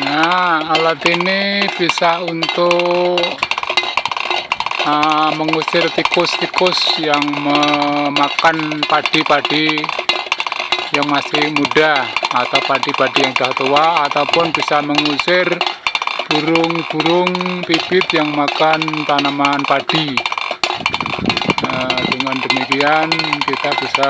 Nah, alat ini bisa untuk mengusir tikus-tikus yang memakan padi-padi yang masih muda atau padi-padi yang sudah tua, ataupun bisa mengusir burung-burung pipit yang makan tanaman padi. Dengan demikian kita bisa